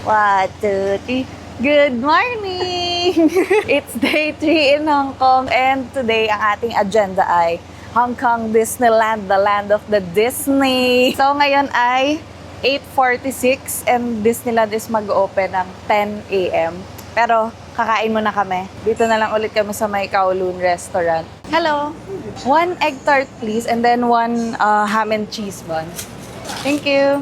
One, two, three. Good morning! It's day 3 in Hong Kong and today ang ating agenda ay Hong Kong Disneyland, the land of the Disney. So ngayon ay 8:46 and Disneyland is mag-open ng 10 a.m. Pero kakain muna kami. Dito na lang ulit kami sa may Kowloon Restaurant. Hello! 1 egg tart please and then 1 ham and cheese bun. Thank you!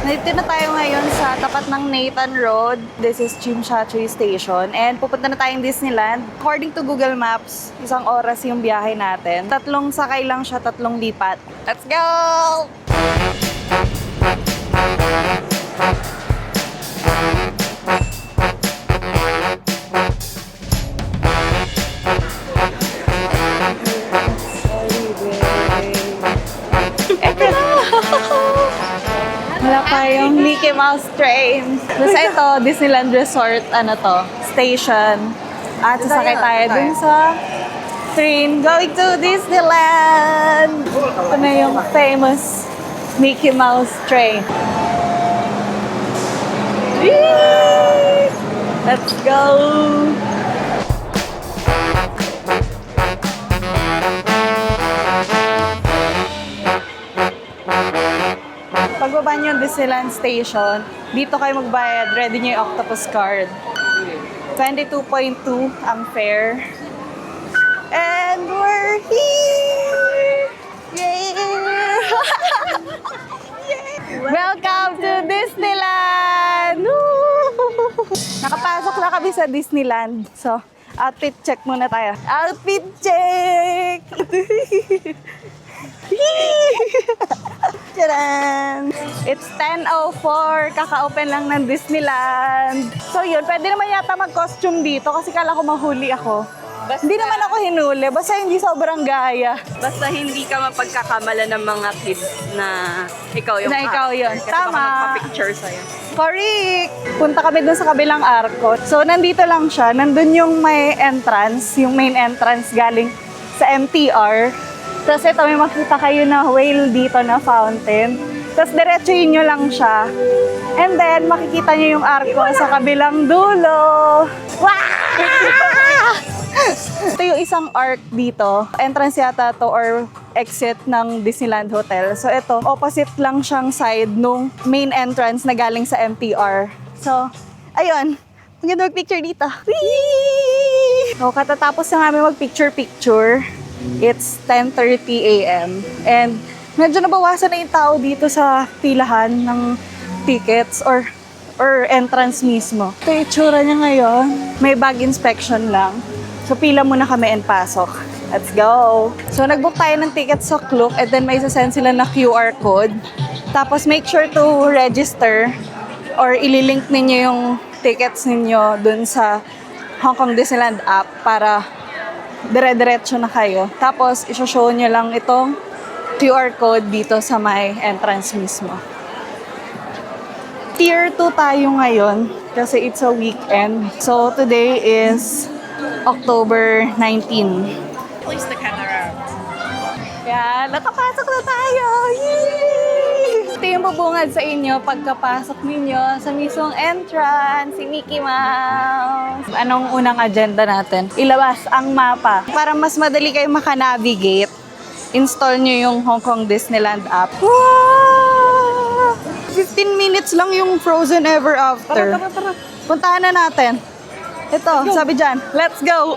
Nandito na tayo ngayon sa tapat ng Nathan Road. This is Tsim Sha Tsui Station. And pupunta na tayong Disneyland. According to Google Maps, 1 oras yung biyahe natin. 3 sakay lang siya, 3 lipat. Let's go! Wala pa yung Mickey Mouse train. Tapos ito, Disneyland Resort, station. At sasakay tayo dun sa train going to Disneyland. Ito na yung famous Mickey Mouse train. Whee! Let's go! Pagbaba nyo yung Disneyland Station, dito kayo magbayad. Ready nyo yung Octopus card. 22.2 ang fare. And we're here! Yay! Welcome to Disneyland! Woo! Nakapasok na kami sa Disneyland. So, outfit check muna tayo. Outfit check! Tcharan! It's 10:04. Kaka-open lang ng Disneyland. So yun, pwede naman yata mag-costume dito kasi kala ko mahuli ako. Hindi naman ako hinuli. Basta hindi sobrang gaya. Basta hindi ka mapagkakamala ng mga kids na ikaw yung Ikaw yun. Kasi Tama. baka magpa-picture sa'yo. Correct! Punta kami dun sa kabilang arko. So nandito lang siya. Nandun yung may entrance, yung main entrance galing sa MTR. Tapos ito, may makita kayo na whale dito na fountain. Tapos diretsuhin nyo lang siya. And then, makikita nyo yung arko sa kabilang dulo. Wow! Ito yung isang arc dito. Entrance yata to or exit ng Disneyland Hotel. So ito, opposite lang siyang side nung main entrance na galing sa MTR. So, ayun. Maganda mag-picture dito. Whee! So, katatapos na namin mag-picture-picture. It's 10:30 a.m. And medyo nabawasan na yung tao dito sa pilahan ng tickets or entrance mismo. Ito yung itsura niya ngayon. May bag inspection lang. So pila muna kami and pasok. Let's go! So nag-book tayo ng tickets sa Klook and then may isasend sila na QR code. Tapos make sure to register or ililink ninyo yung tickets ninyo dun sa Hong Kong Disneyland app para dire-diretso na kayo. Tapos, isoshow nyo lang itong QR code dito sa may entrance mismo. Tier 2 tayo ngayon kasi it's a weekend. So, today is October 19. Place the camera. Yan, nakapasok na tayo! Yay! Ito yung bubungad sa inyo pagkapasok ninyo sa mismong entrance, si Mickey Mouse. Anong unang agenda natin? Ilabas ang mapa. Para mas madali kayo makanavigate, install nyo yung Hong Kong Disneyland app. Wow! 15 minutes lang yung Frozen Ever After. Tara. Puntahan na natin. Ito, sabi dyan, let's go!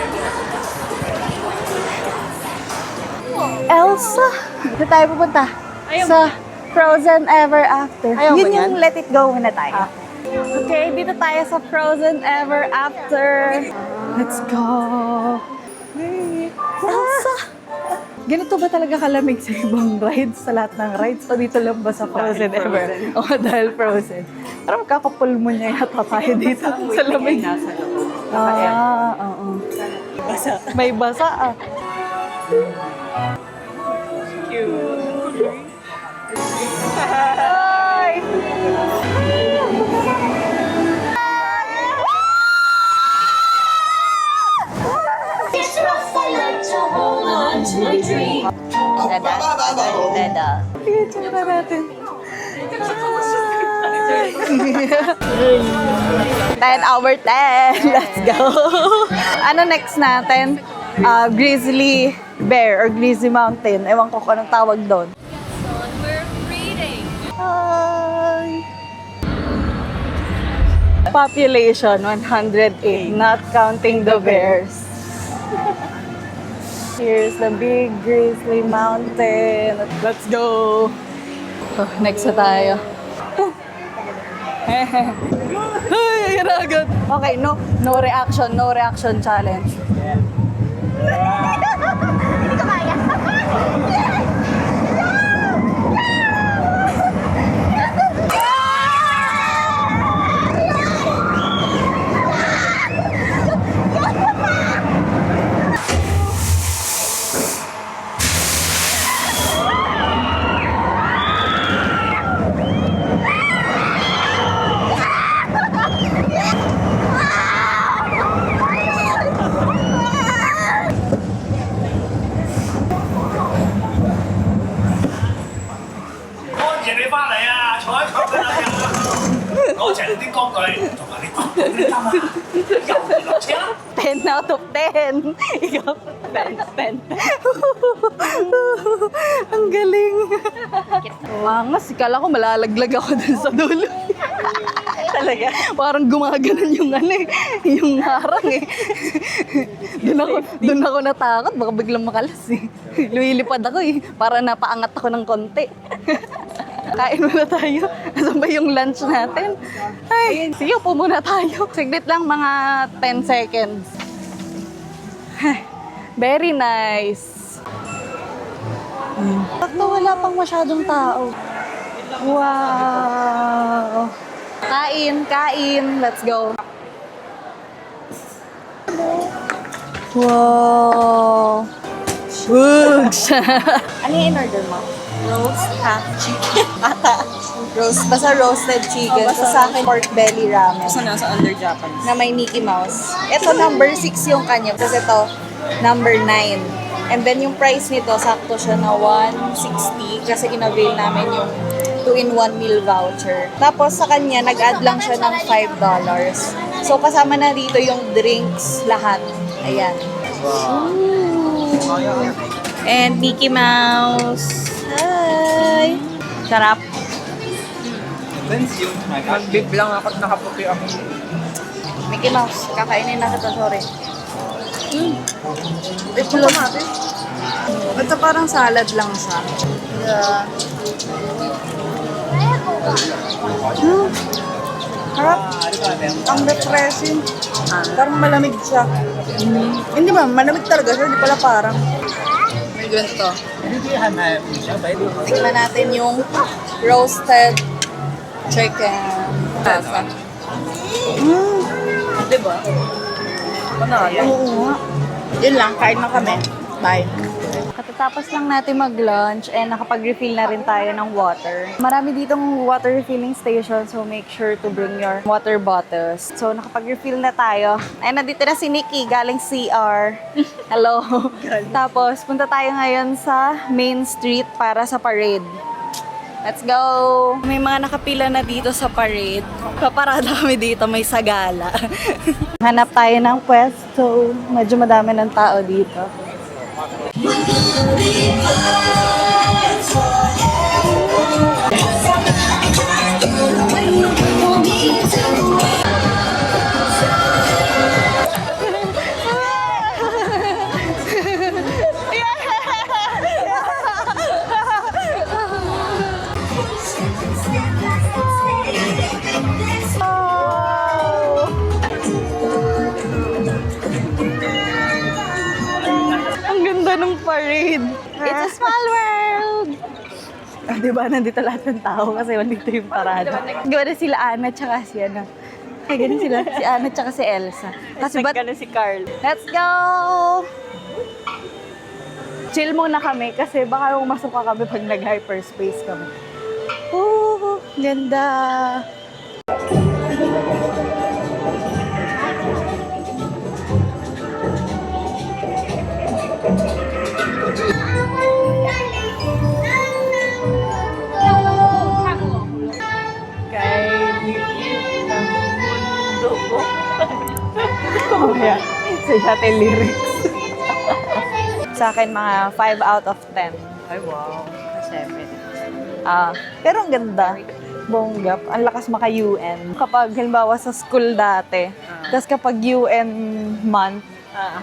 Elsa! Saan tayo pupunta? Sa Frozen Ever After. Yun yung Let It Go muna tayo. Okay, dito tayo sa Frozen Ever After. Let's go! Elsa! Ganito ba talaga kalamig sa ibang rides? Sa lahat ng rides? O dito lang ba sa Frozen Ever? O dahil Frozen. Parang kakapulmonya yata tayo dito sa lamig. Oo. May basa ah. Cute. Hi! It's Dada. Itsura natin. 10/10. Let's go. Ano next natin? Grizzly Bear or Grizzly Mountain. Ewan ko kung anong tawag doon. We're reading. Hi! Population 108, not counting the bears. Here's the big Grizzly Mountain. Let's go! Oh, next na tayo. Ay, agad. Okay, no reaction challenge. Hindi ko kaya. Ten out of 10. Ikaw, 10. Ang galing. Angas, kala ko malalaglag ako dun sa dulo. Talaga? Parang gumaganon yung yung harang eh. Doon ako natakot, baka biglang makalas eh. Lumilipad ako eh, para napaangat ako ng konti. Kain muna tayo. Asan ba yung lunch natin? Ay, sige, upo muna tayo. Siglit lang, mga 10 seconds. Very nice. Sakto, wala pang masyadong tao. Wow. Kain. Let's go. Wow. Shugs. Ano yung in-order mo? Roast half chicken. Ata. Roast. Basta roasted chicken. So sa akin, pork belly ramen. Basta nasa under Japanese. Na may Mickey Mouse. Ito, number 6 yung kanya. Tapos ito, number 9. And then yung price nito, sakto siya na 160 kasi in-avail namin yung 2-in-1 meal voucher. Tapos sa kanya, nag-add lang siya ng $5. So kasama na dito yung drinks lahat. Ayan. And Mickey Mouse. Hi! Sarap. Mag-beef lang ako at nakaputi ako. Mickey Mouse, kakainin na kita, sorry. Ito natin. Ito parang salad lang siya. Yeah. Harap. Ang refreshing. Parang malamig siya. Hindi ba, malamig talaga siya. Hindi pala parang. May ganito. Tingnan natin yung roasted chicken. Tasa. Diba? Panalo. Oo nga. Yun lang, kain na kami. Bye. Katatapos lang natin mag-lunch and nakapag-refill na rin tayo ng water. Marami ditong water refilling station, so make sure to bring your water bottles. So nakapag-refill na tayo. Ay, nandito na si Nikki galing CR. Hello. Tapos punta tayo ngayon sa Main Street para sa parade. Let's go! May mga nakapila na dito sa parade. Paparada kami dito, may sagala. Hanap tayo ng pwesto. Medyo madami ng tao dito. Ang ganda ng parade. It's a small world. Ah, diba, nandito lahat ng tao kasi nandito yung parada. Gawin sila Anna tsaka si ano. Ay, ganun sila. Si Anna tsaka si Elsa. Kasi ba't si Carl. let's go! Chill muna kami kasi baka umasok ka kami pag nag-hyperspace kami. Ooh, ganda! Kay liit ng mundo ko. Kaya, sa dati lyrics. Sa akin, mga 5 out of 10. Ay, wow. 7. Pero ang ganda. Bongga. Ang lakas maka-UN. Kapag, halimbawa, sa school dati, tapos kapag UN month,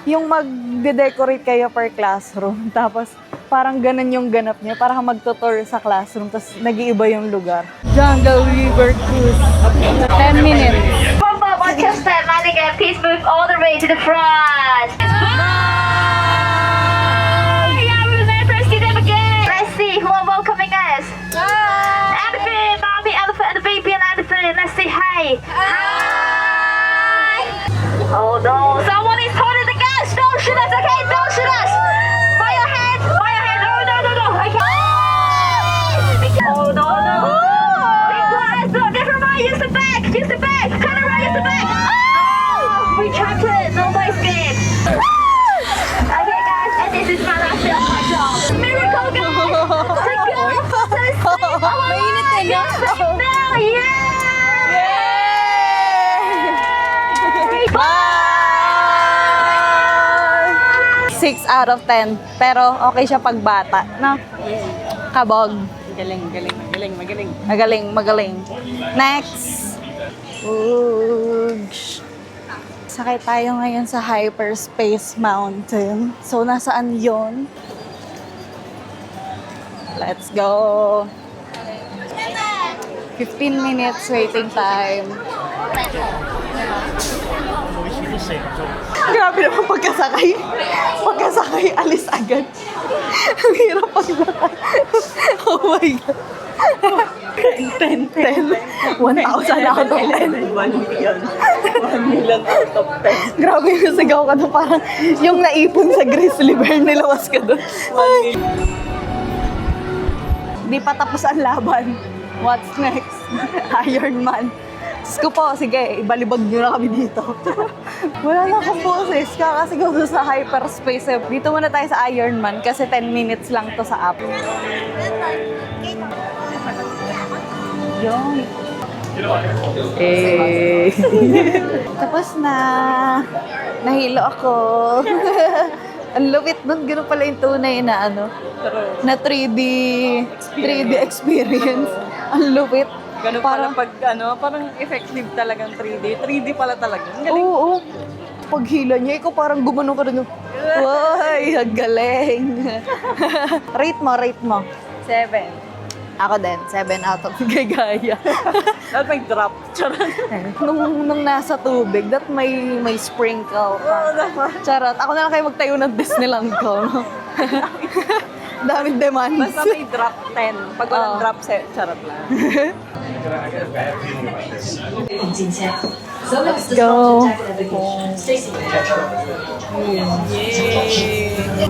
yung magde-decorate kayo per classroom, tapos parang ganun yung ganap niya, parang magtutour sa classroom, tapos nag-iiba yung lugar. Jungle River Cruise. 10 minutes. From Bob Orchestra, Maligan, please move all the way to the front. Yeah, we're there first, get them again. Let's see who are welcoming us. Elephant, mommy elephant, and the baby elephant. Let's say hi. Hi. Oh no, someone is holding the gas. Don't shoot us, okay? Don't shoot us. By your hand, by your hand. Oh no, no, no. Okay. Oh no, no. Never mind, use the bag. Use the bag. Turn around, use the bag. Oh, we trapped it. Nobody's scared. Okay, guys, and this is my last film. Miracle, guys. Let's go. Let's go. Mainit eh, no? Now, yeah. 6 out of 10. Pero okay siya pag bata, no? Kabog. Galing, galing, magaling, magaling. Magaling, magaling. Next. Oosh. Sakay tayo ngayon sa Hyperspace Mountain. So, nasaan yon? Let's go. 15 minutes waiting time. Grabe naman pagkasakay. Pagkasakay, alis agad. Ang hirap paglakad. Oh my God. 10. 1,000 out of 10. 1 million. 1 million out of 10. Grabe yung sigaw ka na parang yung naipon sa grizzly bear, nilawas ka doon. Ay. Di pa tapos ang laban. What's next? Iron Man. Diyos ko po, sige, ibalibag nyo na kami dito. Wala na akong boses. Kakasigaw doon sa hyperspace. Dito muna tayo sa Iron Man kasi 10 minutes lang to sa app. Yun. Eh. Tapos na. Nahilo ako. Ang lupit nun. Ganun pala yung tunay na ano. Na 3D experience. Ang lupit. Ganun pala pag parang effective talagang 3D. 3D pala talaga. Ang galing. Oo. Pag hila niya, ikaw parang gumano ka rin. Uy, ang galing. Rate mo. 7. Ako din, 7 out of gaya. Dapat may drop. Charot. nung nasa tubig, that may sprinkle. Charot. Ako na lang kayo magtayo ng Disneyland ko. No? Daming demands. Basta may drop 10. Pag walang drop, charot lang. Let's go.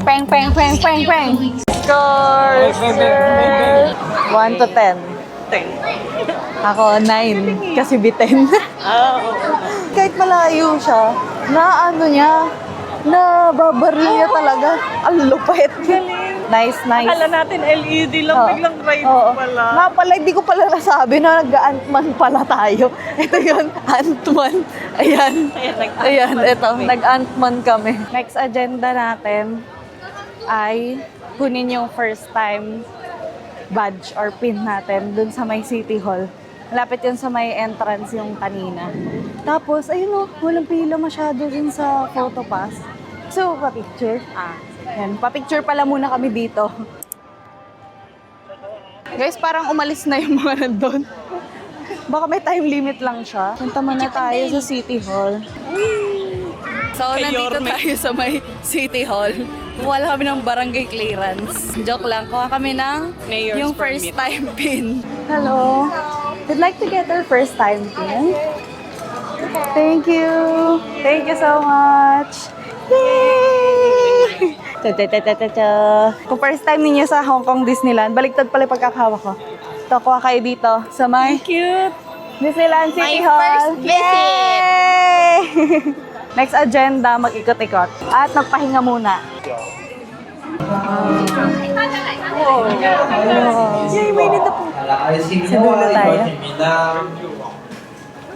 Peng, peng, peng, peng, peng. Scores! 1 to 10. 10. Ako, 9. Kasi B10. Oo. Kahit malayo siya, na ano niya, na babaril niya talaga. Ang lupit. Nice. Akala natin LED lang, Oo. biglang ride Oo. pala. Nga pala, hindi ko pala nasabi na nag-Ant-Man pala tayo. Ito yun, Ant-Man. Ayan. Ayan, ito. Nag-Ant-Man kami. Next agenda natin ay kunin yung first time badge or pin natin dun sa may City Hall. Malapit yun sa may entrance yung kanina. Tapos, ayun o, walang pila masyado dun sa photo pass. So, pa-picture. Yan, pa-picture pala muna kami dito. Guys, parang umalis na yung mga nandun. Baka may time limit lang siya. Punta muna tayo sa City Hall. So, nandito tayo sa may City Hall. Wala kami ng barangay clearance. Joke lang, kuha kami ng Mayor's yung first permit. time pin. Hello. We'd like to get our first time pin. Thank you. Thank you so much. Yay! Cha-cha-cha-cha-cha. Kung first time ninyo sa Hong Kong Disneyland, baliktad pala yung pagkakahawak ko. Ito, kuha kayo dito sa may Cute. Disneyland City My Hall. first visit. Yay! Next agenda, mag-ikot-ikot. At magpahinga muna. Yay, may nito po. 係啦，我哋前面 Sa dulo 呢 tayo. 個前面啦。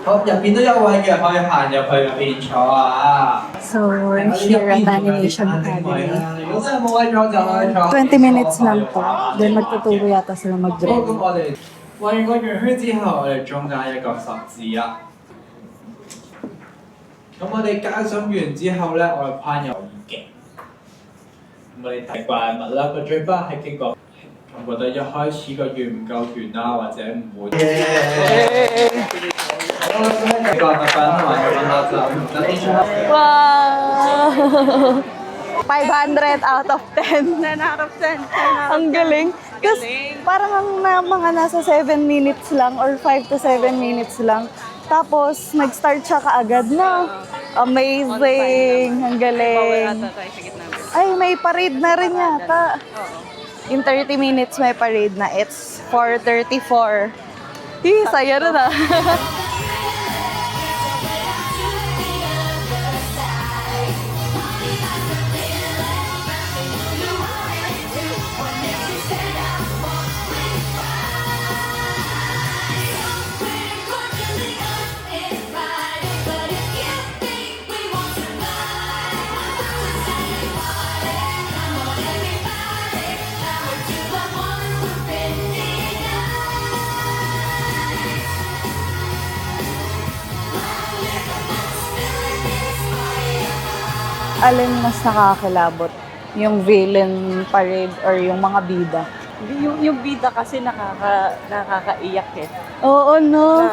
好，入邊都有位嘅，可以行入去入邊坐啊。 So, we're here at Animation 位 Academy. 啦，如果真係冇位坐就可以坐。 20 minutes lang po. Then magtuturo yata sila 好， mag-break. 咁我哋圍個圓圈之後，我哋中間一個十字啦。咁我哋加上完之後咧，我哋攀入嘅。咁我哋睇怪物啦，個嘴巴係經過。我覺得一開始個圓唔夠圓啦，或者唔會。好，咁怪物粉同埋個粉就 Wow! 500 out of 10. 10 out of 10. Ang galing. Tapos parang ang mga nasa 7 minutes lang or 5 to 7 minutes lang. Tapos nag-start siya kaagad na. Amazing! Ang galing. tayo sa gitna. Ay, may parade na rin yata. In 30 minutes may parade na. It's 4:34. Saya na. Alin mas nakakilabot? Yung villain parade or yung mga bida? Yung bida kasi nakakaiyak eh. Oo, no?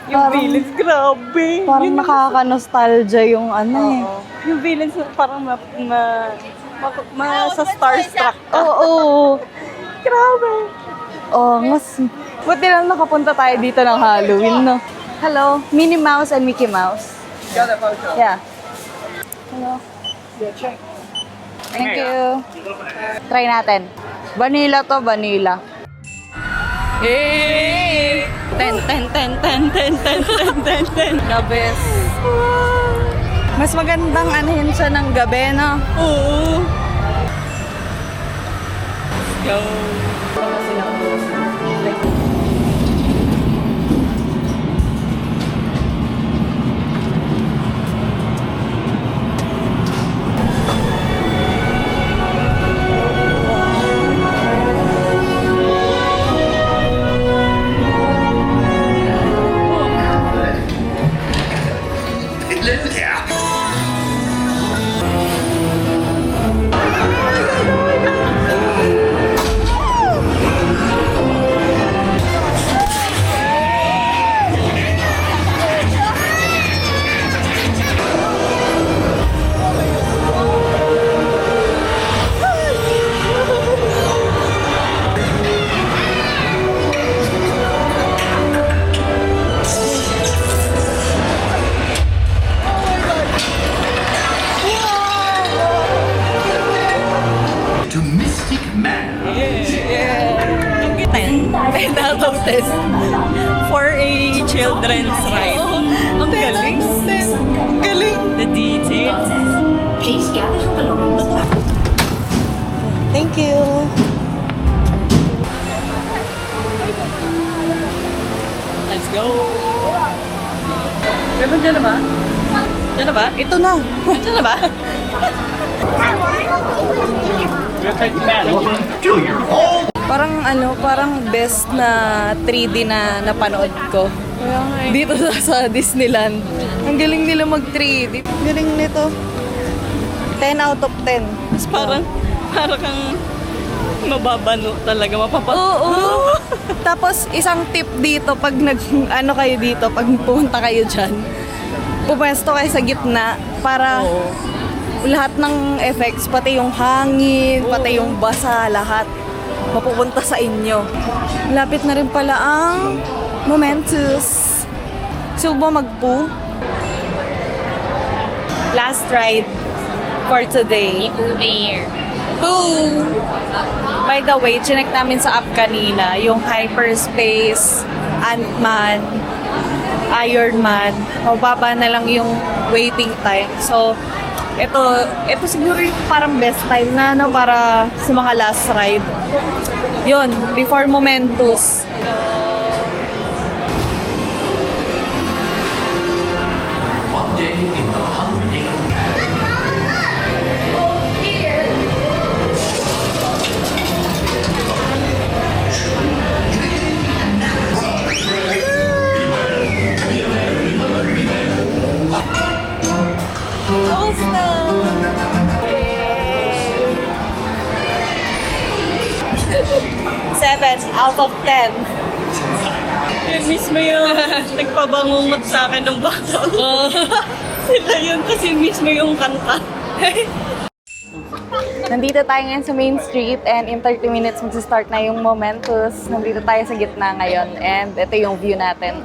Yung Parang- villains, grabe. Parang Yun ang- nakaka-nostalgia yung ano eh. Oo. Yung villains parang sa starstruck ka. Oo. Grabe. Oh, mas... Buti lang nakapunta tayo dito ng Halloween, no? Hello, Minnie Mouse and Mickey Mouse. Got a photo. Yeah. Hello. Thank you. Try natin. Vanilla to, vanilla. Hey! 10. The best. Mas magandang anuhin siya ng gabi, no? Oo. Go. To Mystic Man. 10 out of 10 for a children's ride. Ang galing. Galing. The details. Please gather your belongings. Thank you. Let's go. Dyan na ba? Dyan na ba? Ito na. Dyan na ba? Parang best na 3D na napanood ko. Dito sa Disneyland. Ang galing nila mag 3D. Galing nito. 10 out of 10. Tapos parang kang mababano talaga, Oo. Tapos isang tip dito pag kayo dito, pag pumunta kayo diyan. Pumesto kayo sa gitna para lahat ng effects, pati yung hangin, pati yung basa, lahat mapupunta sa inyo. Lapit na rin pala ang Momentous. Subo magpo. Last ride for today. Boo! By the way, chinek namin sa app kanina, yung Hyperspace, Ant-Man, Iron Man, mababa na lang yung waiting time. So, Ito siguro yung parang best time na no, para sa mga last ride. Yun, before Momentus. One day in the Hungry Tapos na! 7 out of 10. Yun mismo yung nagpabangungot sa akin ng bata ko. Sila yun kasi mismo yung kanta. Nandito tayo ngayon sa Main Street and in 30 minutes mag-start na yung Momentus. Nandito tayo sa gitna ngayon and ito yung view natin.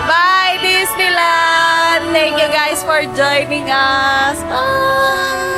Bye, Disneyland! Thank you guys for joining us. Bye!